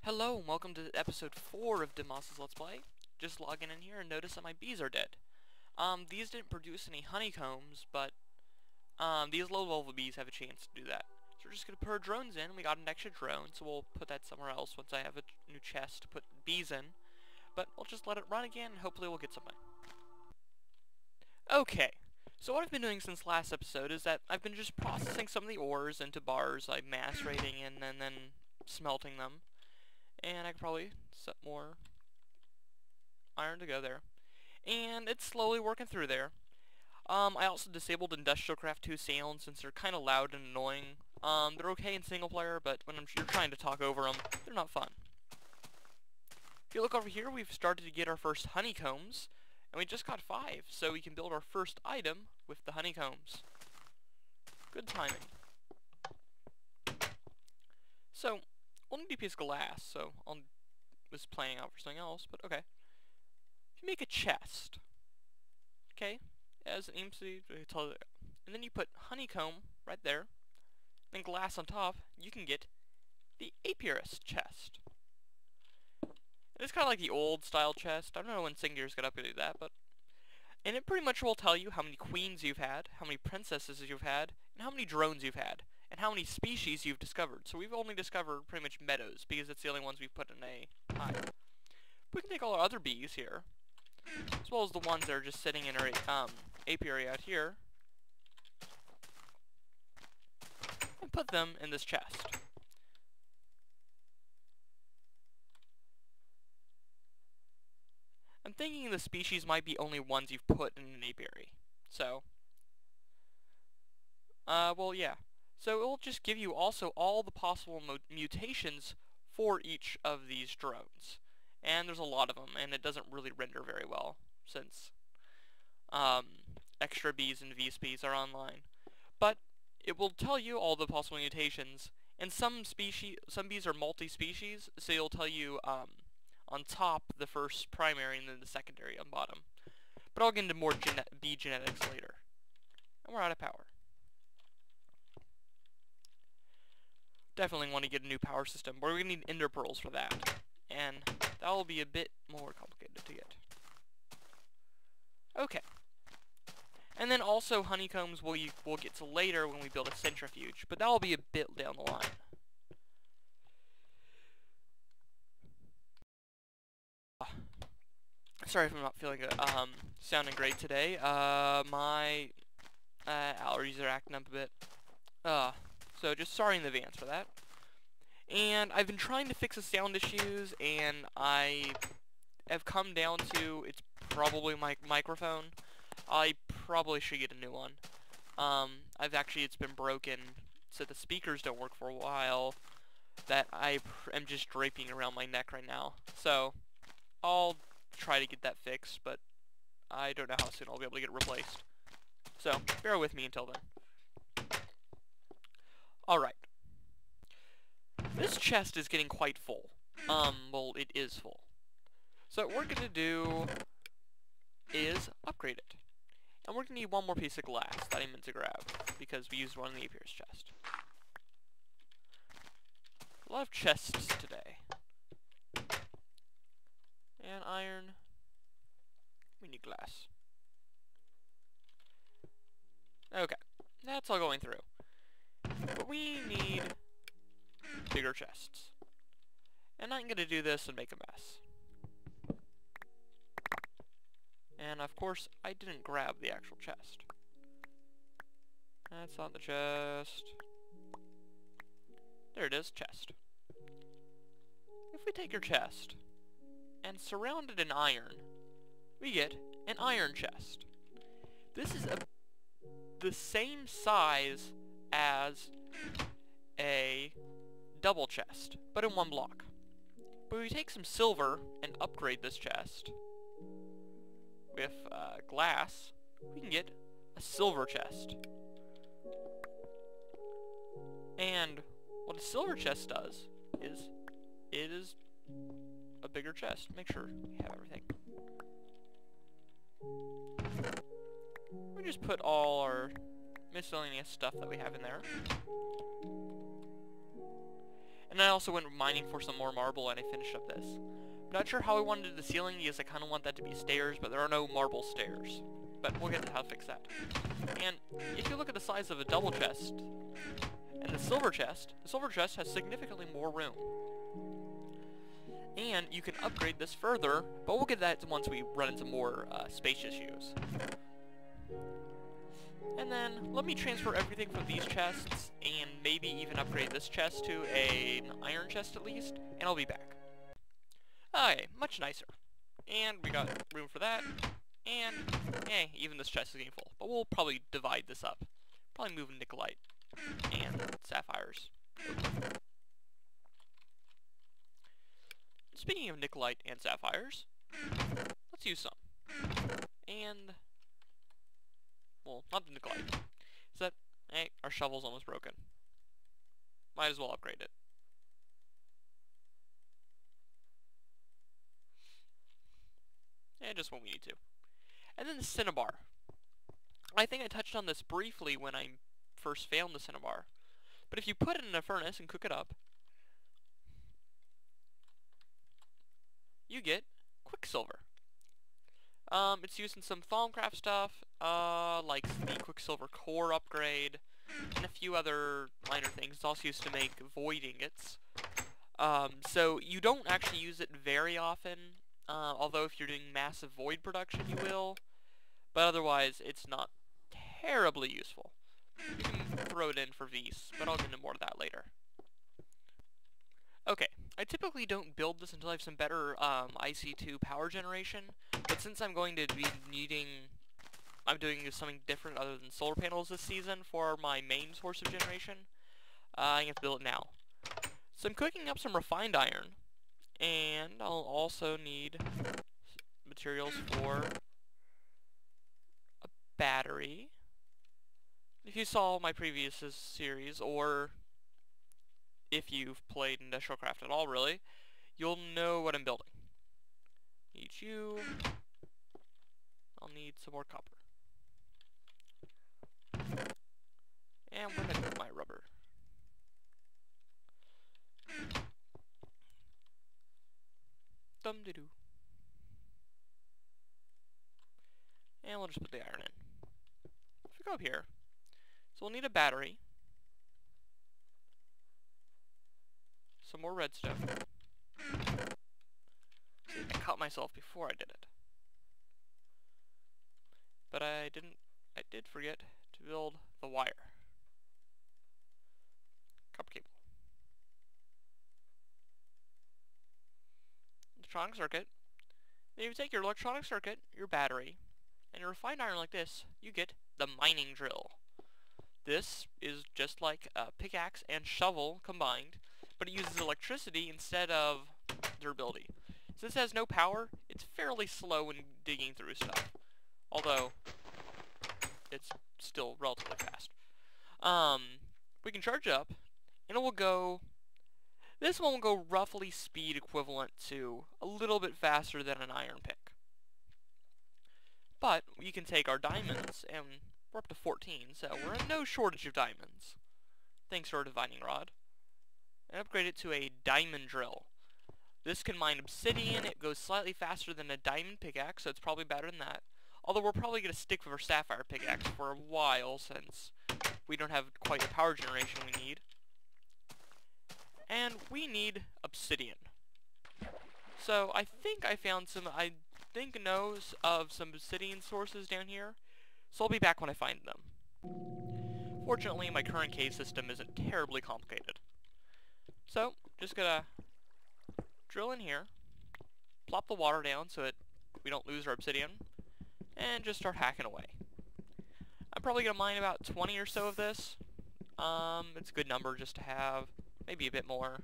Hello and welcome to episode 4 of Dimos' Let's Play. Just logging in here and notice that my bees are dead. These didn't produce any honeycombs, but these low-level bees have a chance to do that. So we're just going to put our drones in. We got an extra drone, so we'll put that somewhere else once I have a new chest to put bees in. But we'll just let it run again and hopefully we'll get something. Okay, so what I've been doing since last episode is that I've been just processing some of the ores into bars, like macerating and then smelting them. And I could probably set more iron to go there. And it's slowly working through there. I also disabled Industrial Craft 2 sounds since they're kind of loud and annoying. They're okay in single player, but when you're trying to talk over them, they're not fun. If you look over here, we've started to get our first honeycombs, and we just got 5, so we can build our first item with the honeycombs. Good timing. So, we'll need a piece of glass, so I was planning out for something else, but okay. If you make a chest, okay, as an EMC, and then you put honeycomb right there, then glass on top, you can get the apiarist chest. It's kind of like the old style chest. I don't know when Singears got upgraded that, but... And it pretty much will tell you how many queens you've had, how many princesses you've had, and how many drones you've had, and how many species you've discovered. So we've only discovered pretty much meadows, because it's the only ones we've put in a hive. We can take all our other bees here, as well as the ones that are just sitting in our apiary out here, and put them in this chest. I'm thinking the species might be only ones you've put in an apiary. So, well, yeah. So it'll just give you also all the possible mutations for each of these drones. And there's a lot of them, and it doesn't really render very well, since extra bees and VSPs are online. But it will tell you all the possible mutations, and some bees are multi-species, so it'll tell you, on top, the first primary, and then the secondary on bottom. But I'll get into more bee genetics later. And we're out of power. Definitely want to get a new power system, but we're going to need ender pearls for that. And that will be a bit more complicated to get. Okay. And then also honeycombs we'll get to later when we build a centrifuge, but that will be a bit down the line. Sorry if I'm not feeling good, sounding great today. My allergies are acting up a bit. So just sorry in advance for that. And I've been trying to fix the sound issues, and I have come down to it's probably my microphone. I probably should get a new one. It's been broken, so the speakers don't work for a while. That I am just draping around my neck right now. So I'll try to get that fixed, but I don't know how soon I'll be able to get it replaced. So bear with me until then. Alright. This chest is getting quite full. Well, it is full. So what we're going to do is upgrade it. And we're going to need one more piece of glass that I meant to grab, because we used one in the apiarist chest. A lot of chests today. And iron. We need glass. Okay. That's all going through. But we need bigger chests. And I'm going to do this and make a mess. And of course, I didn't grab the actual chest. That's not the chest. There it is, chest. If we take your chest and surround it in iron, we get an iron chest. This is the same size as a double chest, but in one block. But if we take some silver and upgrade this chest with glass, we can get a silver chest. And what a silver chest does is it is a bigger chest. Make sure we have everything. We just put all our miscellaneous stuff that we have in there. And I also went mining for some more marble and I finished up this. Not sure how I wanted to do the ceiling because I kind of want that to be stairs, but there are no marble stairs. But we'll get to how to fix that. And if you look at the size of a double chest and the silver chest has significantly more room. And you can upgrade this further, but we'll get to that once we run into more space issues. And then, let me transfer everything from these chests, and maybe even upgrade this chest to an iron chest at least, and I'll be back. Okay, much nicer. And we got room for that, and, even this chest is getting full. But we'll probably divide this up. Probably move Nikolite and sapphires. Speaking of Nikolite and sapphires, let's use some. And... well, not the Nikolite. Is that... hey, our shovel's almost broken. Might as well upgrade it. And just when we need to. And then the cinnabar. I think I touched on this briefly when I first found the cinnabar. But if you put it in a furnace and cook it up, you get Quicksilver. It's used in some Thaumcraft stuff, like the Quicksilver core upgrade, and a few other minor things. It's also used to make void ingots. So you don't actually use it very often, although if you're doing massive void production you will, but otherwise it's not terribly useful. You can throw it in for Vs, but I'll get into more of that later. Okay, I typically don't build this until I have some better IC2 power generation, but since I'm going to be needing... I'm doing something different other than solar panels this season for my main source of generation, I have to build it now. So I'm cooking up some refined iron, and I'll also need materials for a battery. If you saw my previous series, or if you've played Industrial Craft at all, really, you'll know what I'm building. Need you. I'll need some more copper. And where did I put my rubber? Dum-de-doo. And we'll just put the iron in. If we go up here, so we'll need a battery. Some more redstone. See, I caught myself before I did it. But I did forget to build the wire. Copper cable. Electronic circuit. Then you take your electronic circuit, your battery, and your refined iron like this, you get the mining drill. This is just like a pickaxe and shovel combined, but it uses electricity instead of durability. Since it has no power, it's fairly slow when digging through stuff. Although, it's still relatively fast. We can charge it up, and it will go... this one will go roughly speed equivalent to a little bit faster than an iron pick. But we can take our diamonds, and we're up to 14, so we're in no shortage of diamonds. Thanks to our divining rod. And upgrade it to a diamond drill. This can mine obsidian. It goes slightly faster than a diamond pickaxe, so it's probably better than that. Although we're probably going to stick with our sapphire pickaxe for a while, since we don't have quite the power generation we need. And we need obsidian. So I think I found some, I knows of some obsidian sources down here, so I'll be back when I find them. Fortunately, my current cave system isn't terribly complicated. So, just gonna drill in here, plop the water down so that we don't lose our obsidian, and just start hacking away. I'm probably gonna mine about 20 or so of this. It's a good number just to have, maybe a bit more,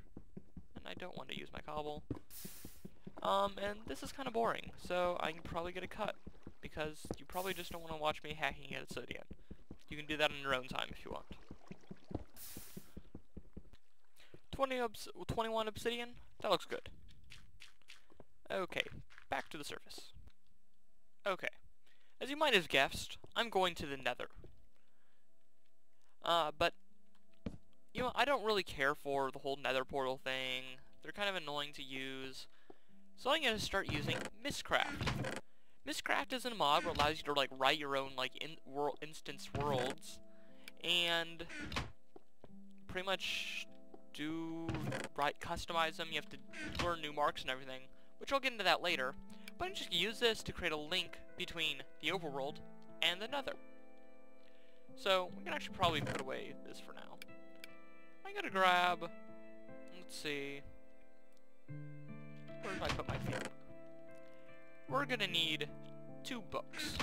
and I don't want to use my cobble. And this is kind of boring, so I can probably get a cut, because you probably just don't want to watch me hacking at obsidian. You can do that on your own time if you want. 21 obsidian? That looks good. Okay, back to the surface. Okay, as you might have guessed, I'm going to the Nether. But you know, I don't really care for the whole nether portal thing. They're kind of annoying to use. So I'm going to start using Miscraft. Miscraft is a mod that allows you to like write your own like instance worlds and pretty much customize them. You have to learn new marks and everything, which I'll get into that later. But I'm just going to use this to create a link between the overworld and the nether. So we can actually probably put away this for now. I'm going to grab, let's see, where did I put my field? We're going to need 2 books.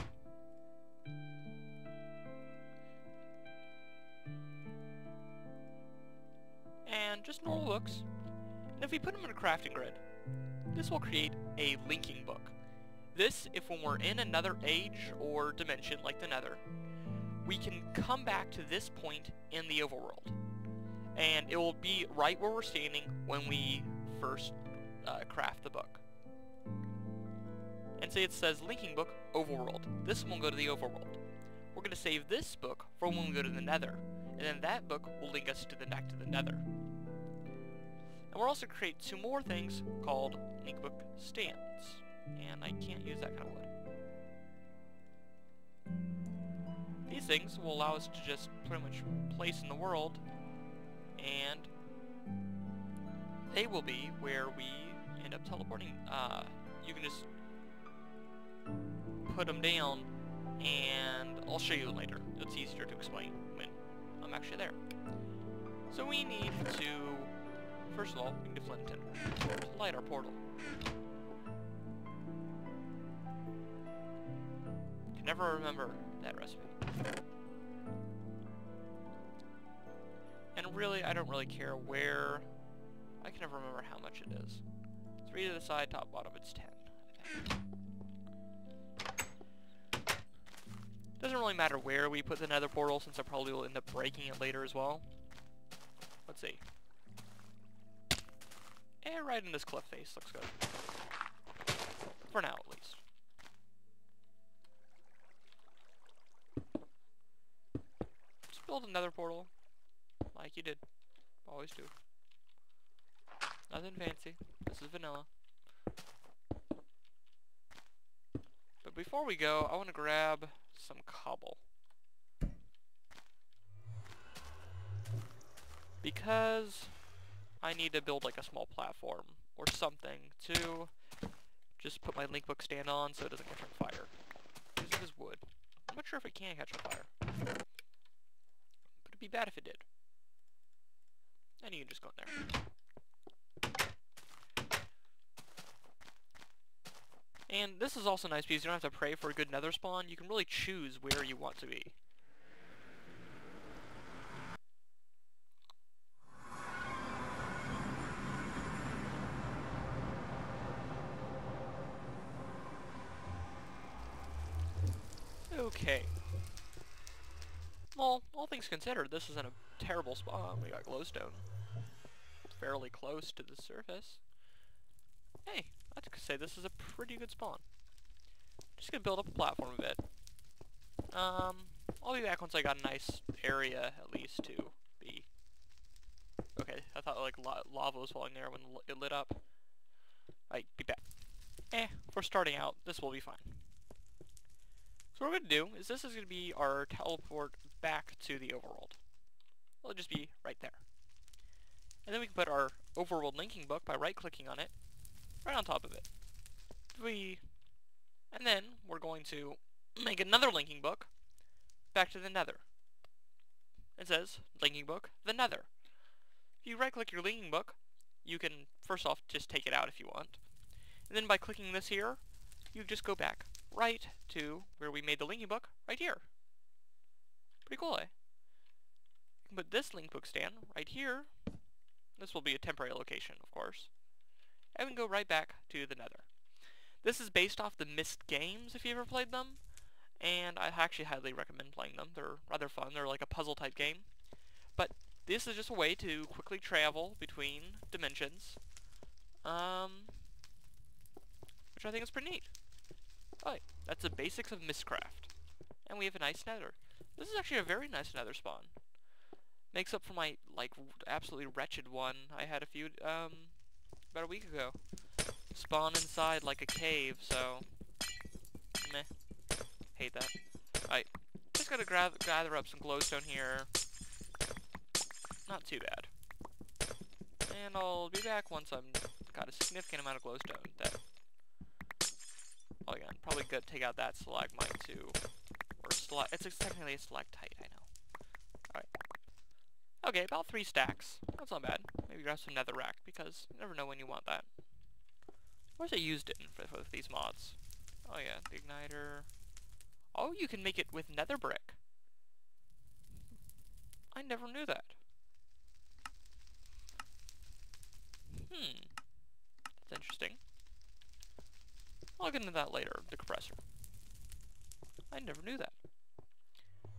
And just normal books. And if we put them in a crafting grid, this will create a linking book. This, if when we're in another age or dimension, like the nether, we can come back to this point in the overworld. And it will be right where we're standing when we first craft the book. And say it says linking book overworld. This one will go to the overworld. We're going to save this book for when we go to the nether, and then that book will link us to back to the nether. And we're also going to create 2 more things called link book stands. And I can't use that kind of wood. These things will allow us to just pretty much place in the world, and they will be where we end up teleporting. You can just put them down, and I'll show you later. It's easier to explain when I'm actually there. So we need to, first of all, we need to flint and tinder to light our portal. Can never remember that recipe. And really, I don't really care where. I can never remember how much it is. 3 to the side, top, bottom, it's 10, I think. Doesn't really matter where we put the nether portal, since I probably will end up breaking it later as well. Let's see. And right in this cliff face, looks good. For now, at least. Just build a nether portal, like you did. Always do. Nothing fancy. This is vanilla. But before we go, I want to grab some cobble. Because I need to build like a small platform or something to just put my link book stand on so it doesn't catch on fire. Because it is wood. I'm not sure if it can catch on fire. But it'd be bad if it did. And you can just go in there. And this is also nice because you don't have to pray for a good nether spawn. You can really choose where you want to be. Okay. Well, all things considered, this isn't a terrible spawn. We got glowstone. Fairly close to the surface. Hey, I'd say this is a pretty good spawn. Just gonna build up a platform a bit. I'll be back once I got a nice area, at least, to be... Okay, I thought like lava was falling there when it lit up. Alright, be back. For starting out, this will be fine. So what we're gonna do is this is gonna be our teleport back to the overworld. It'll just be right there. And then we can put our overworld linking book by right-clicking on it, right on top of it. And then we're going to make another linking book back to the nether. It says, linking book, the nether. If you right-click your linking book, you can, first off, just take it out if you want. And then by clicking this here, you just go back right to where we made the linking book, right here. Pretty cool, eh? You can put this link book stand right here. This will be a temporary location, of course. And we can go right back to the nether. This is based off the Myst games, if you ever played them. And I actually highly recommend playing them. They're rather fun. They're like a puzzle type game. But this is just a way to quickly travel between dimensions. Which I think is pretty neat. Alright, that's the basics of Mystcraft. And we have a nice nether. This is actually a very nice nether spawn. Makes up for my, like, absolutely wretched one I had about a week ago. Spawn inside like a cave, so, meh. Hate that. Alright, just gotta gather up some glowstone here. Not too bad. And I'll be back once I'm got a significant amount of glowstone that, well, again, probably good to take out that stalagmite too. Or it's technically a stalactite, I know. Alright. Okay, about 3 stacks. That's not bad. Maybe grab some netherrack, because you never know when you want that. Where's I used it for these mods? Oh yeah, the igniter. Oh, you can make it with nether brick. I never knew that. That's interesting. I'll get into that later, the compressor. I never knew that.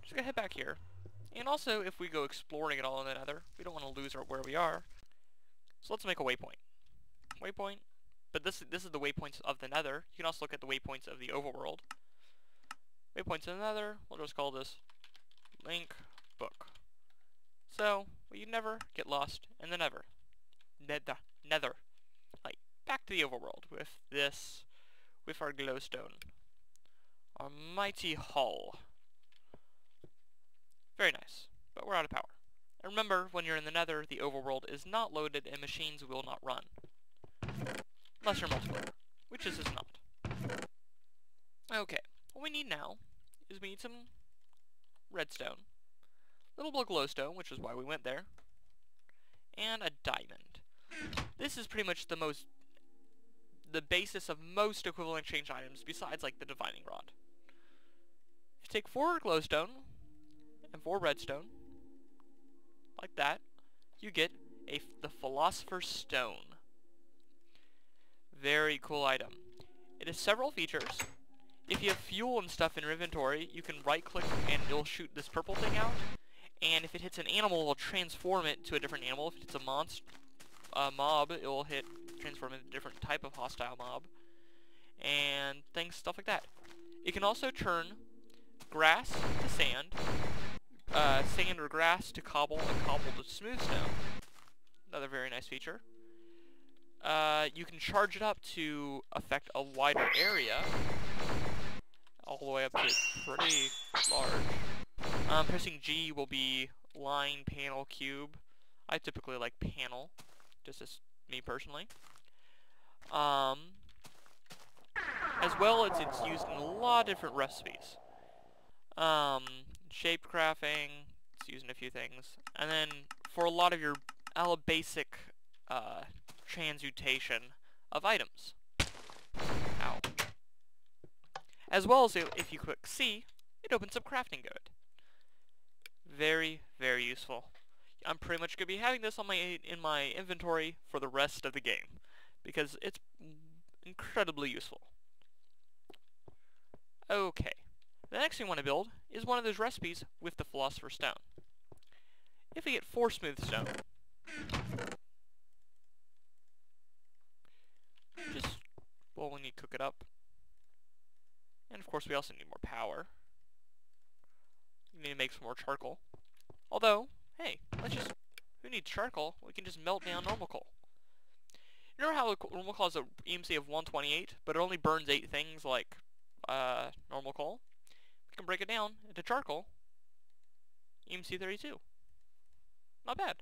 Just gonna head back here. And also, if we go exploring at all in the nether, we don't want to lose where we are. So let's make a waypoint. Waypoint. But this is the waypoints of the nether. You can also look at the waypoints of the overworld. Waypoints in the nether, we'll just call this link book. So, we never get lost in the nether. Nether. Like, back to the overworld with our glowstone. Our mighty hull. Very nice, but we're out of power. And remember, when you're in the nether, the overworld is not loaded and machines will not run. Unless you're multiplayer, which this is not. Okay, what we need now is we need some redstone, little bit of glowstone, which is why we went there, and a diamond. This is pretty much the basis of most equivalent exchange items besides like the divining rod. If you take 4 glowstone and 4 redstone, like that, you get the Philosopher's Stone. Very cool item. It has several features. If you have fuel and stuff in your inventory, you can right click and it'll shoot this purple thing out. And if it hits an animal, it'll transform it to a different animal. If it's a mob, it will transform it into a different type of hostile mob. And stuff like that. It can also turn grass to sand, sand or grass to cobble, and cobble to smooth stone. Another very nice feature. You can charge it up to affect a wider area, all the way up to pretty large. Pressing G will be line, panel, cube. I typically like panel, just as me personally. As well as it's used in a lot of different recipes. Shape crafting, it's used in a few things. And then for a lot of your basic transmutation of items. Ow. As well as if you click C, it opens up crafting good. Very, very useful. I'm pretty much going to be having this on in my inventory for the rest of the game, because it's incredibly useful. Okay, the next thing we want to build is one of those recipes with the Philosopher's Stone. If we get 4 smooth stone, we need to cook it up. And of course we also need more power. We need to make some more charcoal. Although, hey, who needs charcoal? We can just melt down normal coal. You know how normal coal has an EMC of 128, but it only burns 8 things like normal coal? We can break it down into charcoal. EMC 32. Not bad.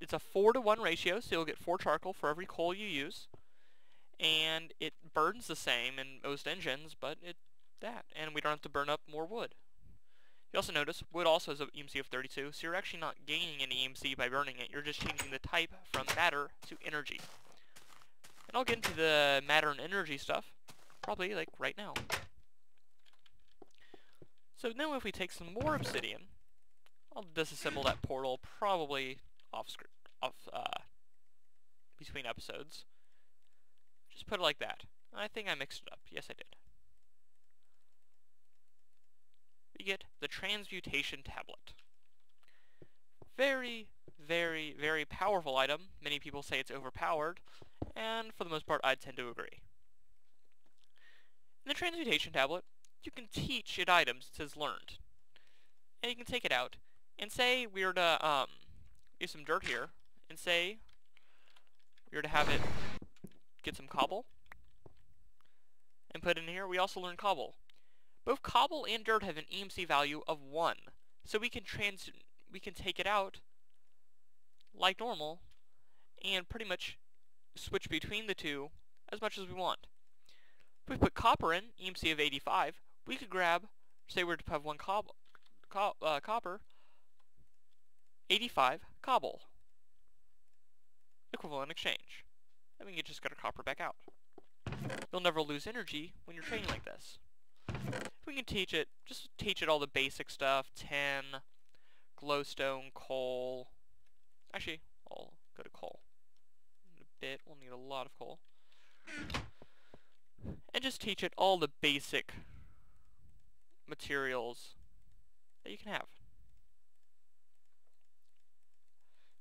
It's a 4-to-1 ratio, so you'll get 4 charcoal for every coal you use. And it burns the same in most engines, but and we don't have to burn up more wood. You also notice wood also has an EMC of 32, so you're actually not gaining any EMC by burning it. You're just changing the type from matter to energy. And I'll get into the matter and energy stuff probably like right now. So now if we take some more obsidian, I'll disassemble that portal probably between episodes. Just put it like that. I think I mixed it up. Yes, I did. We get the Transmutation Tablet. Very, very, very powerful item. Many people say it's overpowered, and for the most part, I tend to agree. In the Transmutation Tablet, you can teach it items. It says learned. And you can take it out, And say we were to use some dirt here, and say we were to have it get some cobble and put it in here. We also learned cobble. Both cobble and dirt have an EMC value of 1, so we can take it out like normal and pretty much switch between the two as much as we want. If we put copper in, EMC of 85, we could grab, say we were to have 1 copper, 85 cobble. Equivalent exchange. And we can just get our copper back out. You'll never lose energy when you're trading like this. If we can teach it, just teach it all the basic stuff, tin, glowstone, coal. Actually, I'll go to coal. In a bit, we'll need a lot of coal. And just teach it all the basic materials that you can have.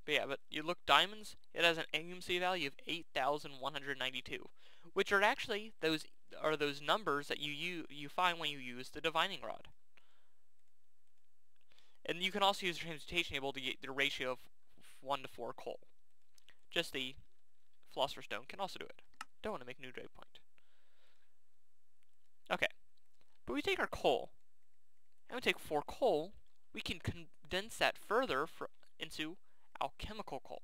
But yeah, but you look diamonds, it has an AMC value of 8,192, which are actually those numbers that you find when you use the divining rod. And you can also use the transmutation table to get the ratio of 1 to 4 coal. Just the philosopher's stone can also do it. Don't want to make a new day point. Okay, but we take our coal, and we take 4 coal. We can condense that further into alchemical coal.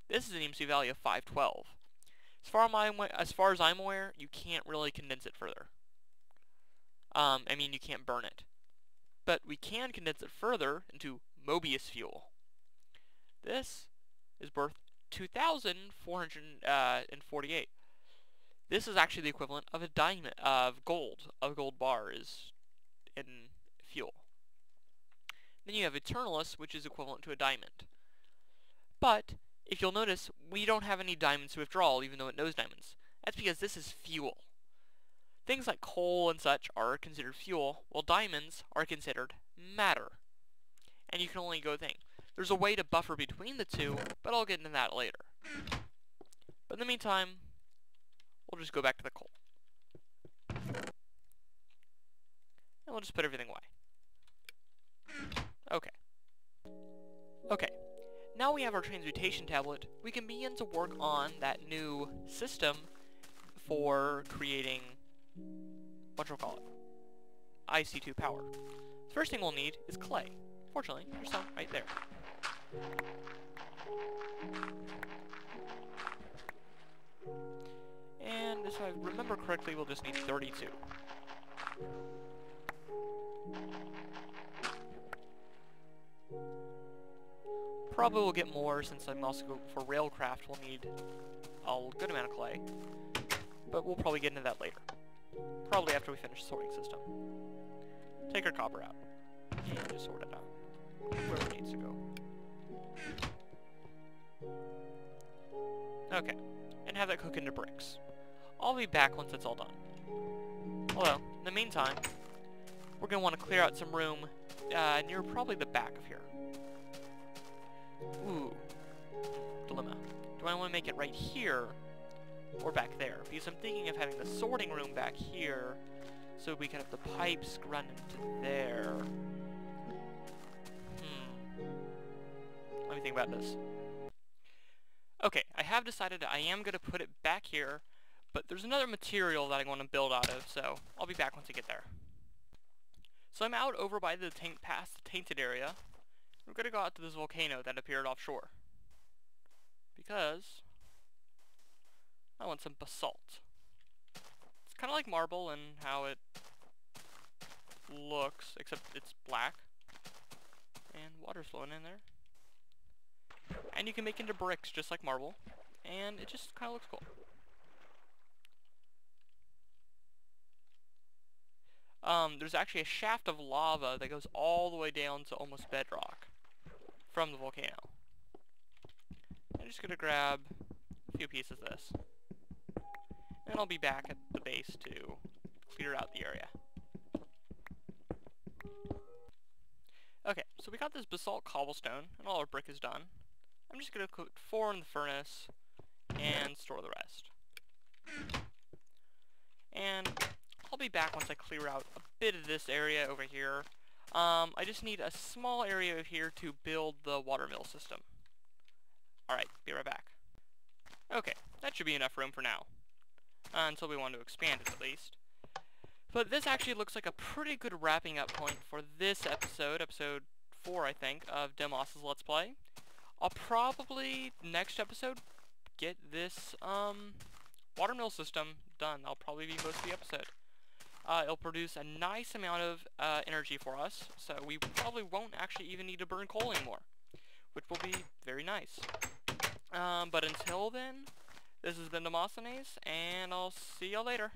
This is an EMC value of 512. As far as I'm aware, you can't really condense it further. I mean, you can't burn it. But we can condense it further into Mobius fuel. This is worth 2,448. This is actually the equivalent of a diamond of gold. A gold bar is in fuel. Then you have Eternalist, which is equivalent to a diamond. But if you'll notice, we don't have any diamonds to withdraw, even though it knows diamonds. That's because this is fuel. Things like coal and such are considered fuel, while diamonds are considered matter. And you can only go thing. There's a way to buffer between the two, but I'll get into that later. But in the meantime, we'll just go back to the coal. And we'll just put everything away. Okay. Okay. Now we have our transmutation tablet, we can begin to work on that new system for creating, whatchamacallit, IC2 power. The first thing we'll need is clay. Fortunately, there's some right there. And if I remember correctly, we'll just need 32. Probably will get more since I'm also going for railcraft. We'll need a good amount of clay, but we'll probably get into that later. Probably after we finish the sorting system. Take our copper out and just sort it out where it needs to go. Okay, and have that cook into bricks. I'll be back once it's all done. Although, in the meantime, we're going to want to clear out some room near probably the back of here. Ooh. Dilemma. Do I want to make it right here or back there? Because I'm thinking of having the sorting room back here so we can have the pipes run into there. Let me think about this. Okay, I have decided that I am going to put it back here, but there's another material that I want to build out of, so I'll be back once I get there. So I'm out over by the past the tainted area. We're going to go out to this volcano that appeared offshore. Because I want some basalt. It's kind of like marble in how it looks, except it's black. And water's flowing in there. And you can make into bricks just like marble. And it just kind of looks cool. There's actually a shaft of lava that goes all the way down to almost bedrock from the volcano. I'm just gonna grab a few pieces of this. And I'll be back at the base to clear out the area. Okay, so we got this basalt cobblestone, and all our brick is done. I'm just gonna put 4 in the furnace and store the rest. And I'll be back once I clear out a bit of this area over here. I just need a small area here to build the water mill system. Alright, be right back. Okay, that should be enough room for now. Until we want to expand it, at least. But this actually looks like a pretty good wrapping up point for this episode, episode 4, I think, of Dimos' Let's Play. I'll probably, next episode, get this, water mill system done. That'll probably be most of the episode. It'll produce a nice amount of, energy for us, so we probably won't actually even need to burn coal anymore, which will be very nice. But until then, this has been Demosthenes, and I'll see y'all later.